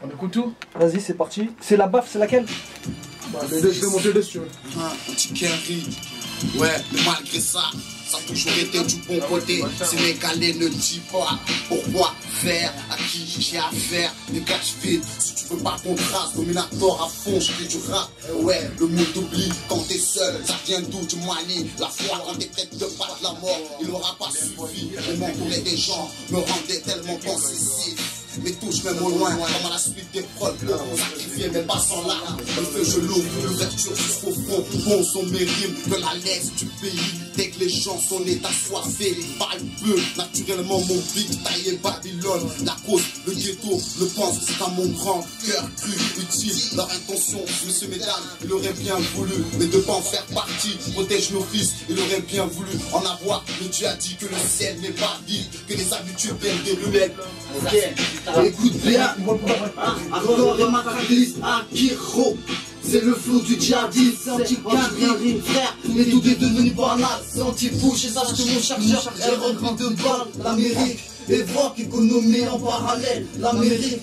On écoute tout? Vas-y, c'est parti. C'est la baffe, c'est laquelle? Bah, les deux, je vais monter dessus. Anti-Kerry. Ouais, mais malgré ça, ça a toujours été du bon côté. Sénégalais ne dis pas pourquoi faire, à qui j'ai affaire. Dégage vite, si tu veux pas qu'on trace. Dominator à fond, je fais du rap. Ouais, le monde t'oublie quand t'es seul. Ça vient d'où, du Mali. La foi quand t'es prête de battre la mort, il aura pas suffi. Et m'entourer des gens me rendait tellement possessif. Mais touche même au loin, comme à la suite des prods. Sacrifié mais pas sans larmes. Le feu je l'ouvre, l'ouverture jusqu'au fond. Bon sont mes rimes, de la laisse du pays. Dès que les gens sont nés assoiffés, balles peu. Naturellement mon beat taillé Babylone. La cause, le ghetto, le pense, c'est à mon grand cœur cru, utile. Leur intention, monsieur mesdames, il aurait bien voulu. Mais de pas en faire partie, protège nos fils. Il aurait bien voulu en avoir. Le Dieu a dit que le ciel n'est pas vide, que les habitudes viennent des ruelles. Écoute bien, encore et matraquiste, Akiro. C'est le flot du djihadiste, c'est anti-Kerry, frère, mais tout est devenu banal. C'est anti-push et sache que mon chercheur est rempli de balles. L'Amérique évoque économie en parallèle. L'Amérique,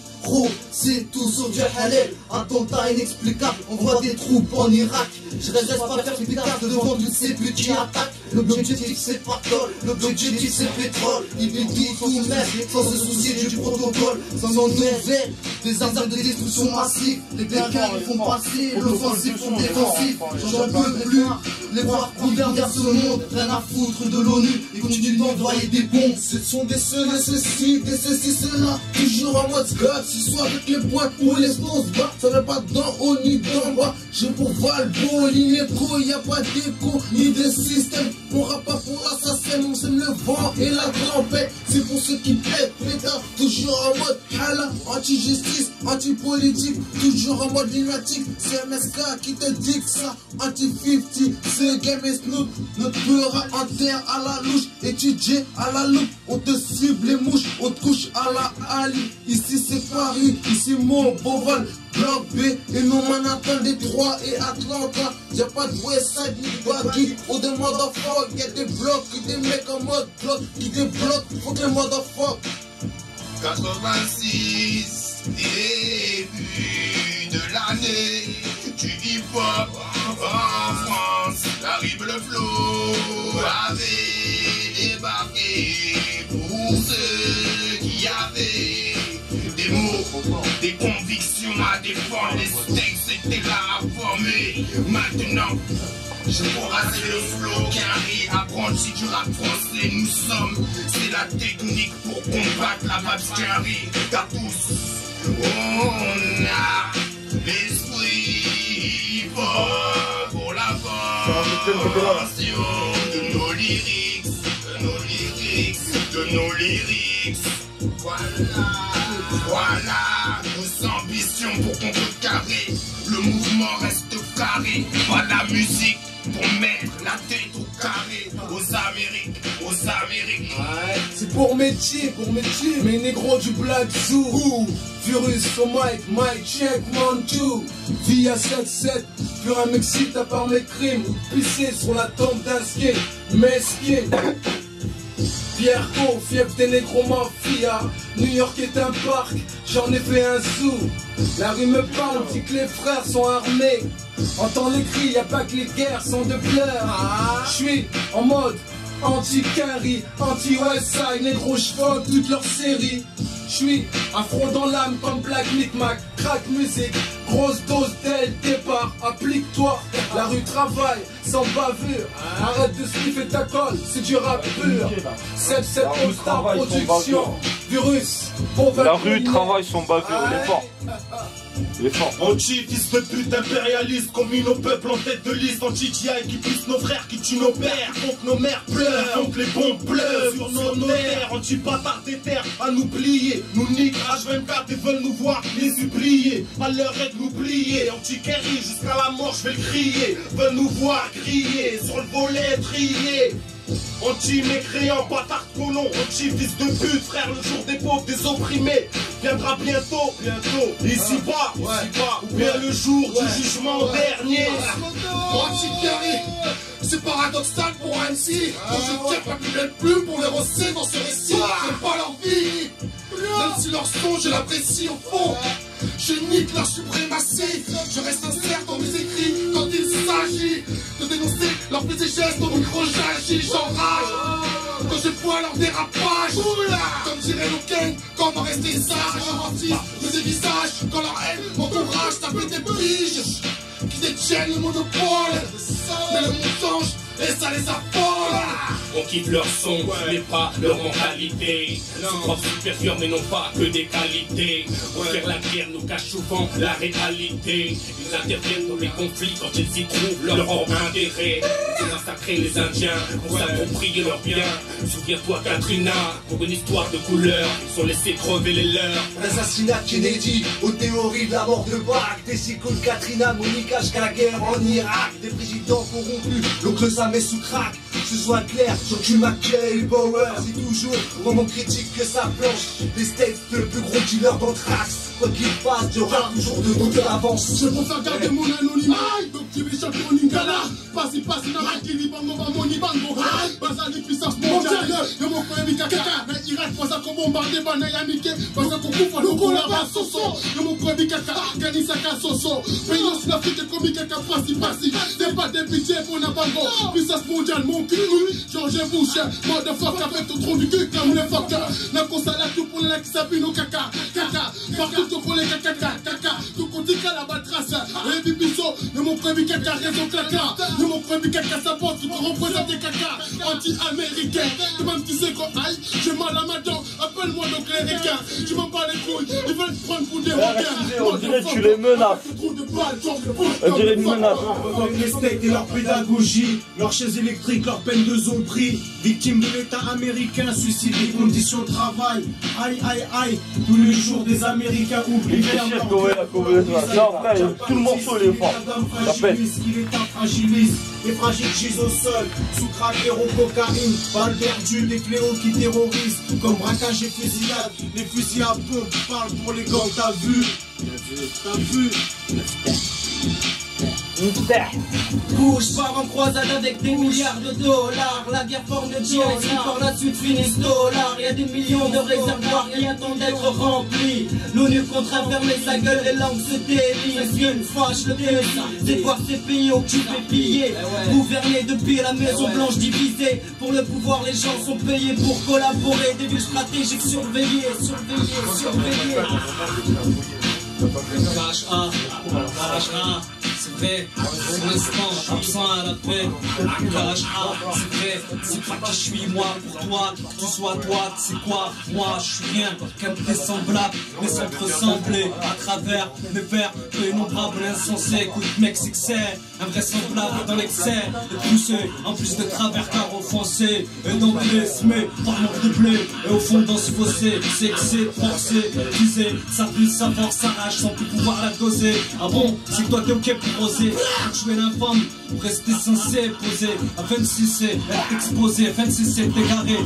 c'est tout sur du halal. Attentat inexplicable, on voit des troupes en Irak. Je reste pas perspicable devant toutes ces petits attaques. L'objectif c'est pas tol, l'objectif c'est pétrole. Ils vivent tout même, sans se soucier du protocole. Sans nos nouvelles, des armes de destruction massive. Les bécanes font passer, l'offensive font défensif. J'en peux plus, les voir gouverner ce monde. Rien à foutre de l'ONU, ils continuent d'envoyer des bombes. Ce sont des ceci, des ceci, cela. Toujours en mode scotch, ce soit avec les points ou les se bat. Ça va pas d'en haut ni d'en bas. J'ai pour Valbo, l'Ineco, y'a pas d'écho ni de système. On rappe pas pour l'assassin, on sème le vent et la tempête. C'est pour ceux qui pètent, pétard, toujours en mode hala, anti-justice, anti-politique, toujours en mode lunatique. C'est MSK qui te dit que ça, anti-50, c'est game et snoop. Notre peur en terre à la louche, étudié à la loupe. On te cible les mouches, on te couche à la Ali. Ici c'est Paris, ici mon Beauval. Bloc B et non Manhattan, Détroit et Atlanta. Y'a pas de Westside ni de Baggy ou de motherfuck. Y'a des blocs, des mecs en mode bloc qui débloquent, faut que les motherfuck. 86, début de l'année, du hip-hop en France. Arrive le flow, avait débarqué pour ceux qui avaient des mots, des convictions à défendre. Les textes étaient là à former. Maintenant, je raser le flow, Kerry, apprenti du rap français. Nous sommes, c'est la technique pour combattre la vague Kerry. Car tous, on a l'esprit fort pour l'invention de nos lyrics, de nos lyrics, de nos lyrics. Voilà nos ambitions pour contrecarrer. Le mouvement reste carré, pas la musique pour mettre la tête au carré. Aux Amériques, aux Amériques. Ouais, c'est pour métier, mes négros du Black Zoo. Virus au mic check, 1, 2. Via 7-7, pur un m'excite à part mes crimes. Pissé sur la tombe d'un skin, mesquin. Pierre Co, fief des négros mafia. New York est un parc, j'en ai fait un zoo. La rue me parle, dit que les frères sont armés. Entends les cris, y'a pas que les guerres sont de pleurs. J'suis en mode anti-Kerry, anti-Westside, négro j'fuck toute leur série. J'suis un front dans l'âme comme Black Micmac, crack musique, grosse dose dès le départ, applique-toi, la rue travaille, sans bavure, arrête de sniffer ta colle, c'est du rap pur, 7-7 All-Star Production, Virus, la rue travaille sans bavure, il est fort. Il est fort. Anti-fils de pute impérialiste, comme nos peuples en tête de liste. Anti-GI qui pousse nos frères, qui tue nos pères, font que nos mères pleurent, font que les bombes pleurent sur nos terres. Anti-bâtards des terres à nous plier, nous niquent H24 et veulent nous voir les supplier. À leur aide nous plier, anti-Kerry jusqu'à la mort je vais le crier. Veulent nous voir crier, sur le volet trier. Anti-mécréant, bâtard de colon, anti-fils de pute, frère, le jour des pauvres, des opprimés viendra bientôt, ici-bas, ou bien le jour du jugement dernier. Anti-Kerry, c'est paradoxal pour un MC. On se tire pas plus belle plume pour les rosser dans ce récit. C'est pas leur vie. Même si leur son, je l'apprécie au fond. Je nique leur suprématie. Je reste sincère dans mes écrits quand il s'agit de dénoncer leurs faits et gestes. Au micro j'agis, j'enrage quand je vois leur dérapage. Comme dirait Loken, comment rester sage. Mentir de des visages quand leur haine m'encourage. Taper des piges qui détiennent le monopole. Mais le mensonge, et ça les affole. On kiffe leur son, mais pas leur mentalité. Ils croient supérieurs, mais non pas que des qualités. Pour faire la guerre nous cache souvent la réalité. Ils interviennent dans les conflits quand ils y trouvent leur intérêt. C'est massacrer les Indiens pour s'approprier leurs biens. Souviens-toi Katrina, pour une histoire de couleur, ils sont laissés crever les leurs. L'assassinat Kennedy, aux théories de la mort de Barack, des cyclones Katrina, Monica jusqu'à la guerre en Irak, des présidents corrompus, l'oncle Sam est sous crack. Que ce soit clair, j'encule McKay, Bauer, c'est toujours vraiment critique que ça planche. Les States, le plus gros killer d'anthrax. Quoi qu'il fasse, j'aurai toujours de monter l'avance. Je préfère garder mon anonymat. Donc tu veux chanter mon Ingala. Passi, Narakili, Bango, Bamoni, Bango. Basali, puissance mondiale. De mon frère, Mikaka. Irak, Pasa, qu'on bombarde, Banaya, Mike. Pasa, qu'on couvre, Loko, là-bas, Soso. De mon frère, Mikaka.Ganisaka, Soso. Pays sur l'Afrique, comme Mikaka, Passi. C'est pas des pitiés pour Nabango. Puissance mondiale, mon cul. George Bush, motherfucker, avec ton trou du cul, comme le fucker. La consala, tout pour les qui s'appuient nos caca. Partout pour les caca. Tout côté qu'à la batrace. Et Bibiso, de mon premier caca, raison caca. De mon premier caca, ça porte, tu te représentes des caca. Anti-américain. Tu même tu sais quoi, aïe, j'ai mal à ma dent. Appelle-moi le cléricain. Tu m'en bats les couilles, ils veulent te prendre pour des requins. On dirait que tu les menaces. On dirait une menace. Les steaks et leur pédagogie, leur chaise électrique, leur peine de zombie. Victime de l'état américain, suicide des conditions de travail. Aïe, tous les jours des Américains oublient. Non, frère, tout le morceau il est fort. Ça pète. Il est fragilise, les fragiles gisent au sol, sous crack, héros, cocaïne, balles perdues, des fléaux qui terrorisent, comme braquage et fusillade, les fusils à pompe parlent pour les gangs, t'as vu? Bouge part en croisade avec des milliards de dollars. La guerre forme de GIC, par la suite finissent dollars. Y'a des millions de réservoirs qui attendent d'être remplis. L'ONU compte fermer sa gueule, les langues se délient. Ce qui me fâche le plus, c'est de voir ces pays occupés, pillés, gouvernés depuis la Maison Blanche divisée. Pour le pouvoir, les gens sont payés pour collaborer. Des villes stratégiques surveillées. C'est vrai, c'est l'instant, absent à la paix. C'est vrai, c'est pas qui je suis, moi, pour toi, que tu sois toi, tu sais quoi, moi, je suis rien qu'un peu semblable, mais sans te ressembler, à travers mes vers, peu innombrables, insensés. Écoute, mec, c'est que c'est invraisemblable dans l'excès, et poussé, en plus de travers, car offensé, et d'emblée, semé, par manque de blé, et au fond, dans ce fossé, c'est que c'est forcé, disé, ça pulse, sa force, s'arrache, sans plus pouvoir la doser. Ah bon, c'est que toi t'es ok pour oser, pour jouer l'infâme, pour rester censé, posé, à 26 c'est être exposé, 26 c'est t'égarer,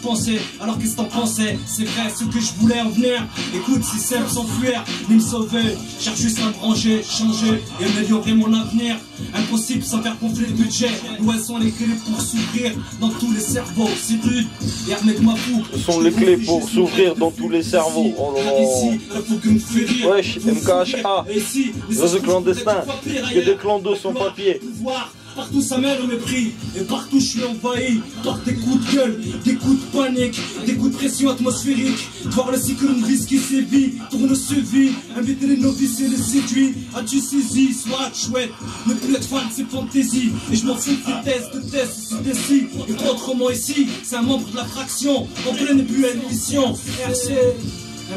pour penser, alors qu'est-ce que t'en pensais? C'est vrai, ce que je voulais en venir, écoute, si c'est s'enfuir, ni me sauver, cherche juste à me ranger, changer, et améliorer mon avenir, impossible sans faire gonfler le budget, où elles sont les clés pour s'ouvrir dans tous les cerveaux, c'est rude, et armé de ma fou, ce sont les clés pour s'ouvrir dans tous les cerveaux. Oh là là. Ici, il faut que me fait rire. Wesh, MKHA, réseau clandestin, que des clandos sans papier. Partout ça mène au mépris, et partout je suis envahi par des coups de gueule, des coups de panique, des coups de pression atmosphérique. Voir le cyclone vis qui sévit, tourne se vit, inviter les novices et les séduits. As-tu saisi, soit chouette, ne plus être fan de ces fantaisies. Et je m'en fous de tests, ici, d'ici. Et pas autrement ici, c'est un membre de la fraction, en pleine ébullition. RC,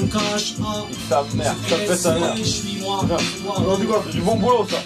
MKHA, Ta mère, ça fait ta mère. je suis moi. C'est du bon boulot ça.